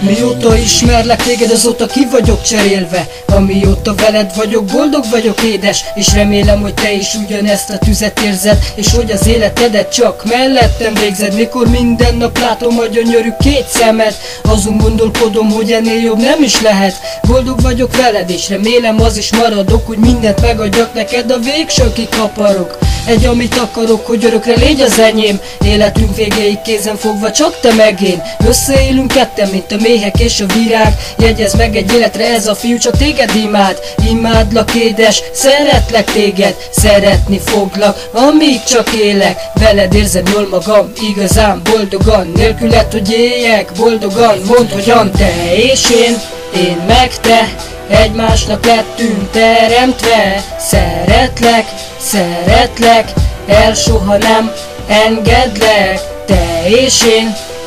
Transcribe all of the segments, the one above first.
Mióta ismerlek téged, azóta ki vagyok cserélve. Amióta veled vagyok, boldog vagyok édes, és remélem, hogy te is ugyanezt a tüzet érzed, és hogy az életedet csak mellettem végzed. Mikor minden nap látom a gyönyörű két szemed, azon gondolkodom, hogy ennél jobb nem is lehet. Boldog vagyok veled, és remélem az is maradok, hogy mindent megadjak neked, a végsőkig kaparok. Egy, amit akarok, hogy örökre légy az enyém. Életünk végéig kézen fogva csak te meg én. Összeélünk ketten, mint a méhek és a virág. Jegyezd meg egy életre, ez a fiú csak téged imád. Imádlak édes, szeretlek téged, szeretni foglak, amíg csak élek. Veled érzem jól magam, igazán boldogan, nélküled, hogy éljek boldogan. Mondd, hogyan te és én meg te, egymásnak lettünk teremtve. Szeretlek, szeretlek, el soha nem engedlek. Te és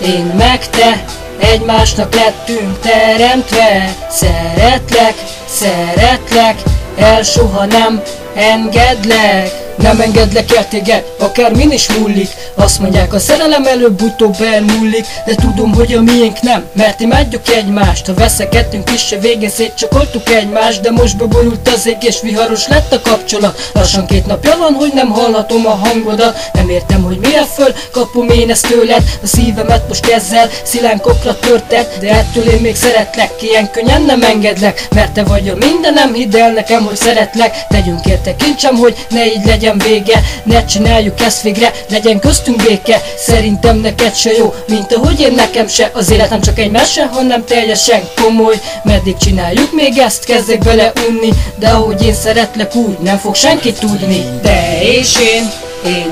én meg te, egymásnak lettünk teremtve. Szeretlek, szeretlek, el soha nem engedlek. Nem engedlek el téged, akármin is múlik. Azt mondják, a szerelem előbb-utóbb elmúlik, de tudom, hogy a miénk nem, mert imádjuk egymást. Ha veszekedtünk is, a végén szétcsakoltuk egymást, de most beborult az ég és viharos lett a kapcsolat. Lassan 2 napja van, hogy nem hallhatom a hangodat. Nem értem, hogy mire föl kapom én ezt tőled. A szívemet most ezzel szilánkokra törted, de ettől én még szeretlek, ilyen könnyen nem engedlek. Mert te vagy a mindenem, hidd el nekem, hogy szeretlek. Tegyünk érte kincsem, hogy ne így legyen vége, ne csináljuk ezt végre, legyen köztünk béke. Szerintem neked se jó, mint ahogy én nekem se. Az életem csak egy mese, hanem teljesen komoly. Meddig csináljuk még ezt, kezdek bele unni, de ahogy én szeretlek, úgy nem fog senki tudni. Te és én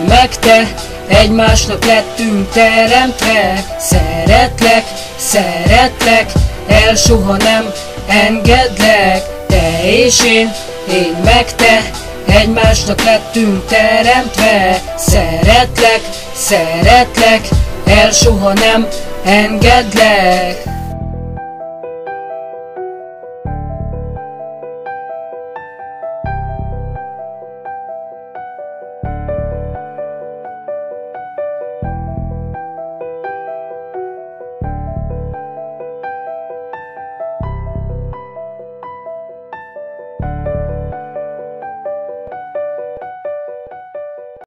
meg te, egymásnak lettünk teremtve. Szeretlek, szeretlek, el soha nem engedlek. Te és én meg te, egymásnak lettünk teremtve. Szeretlek, szeretlek, el soha nem engedlek.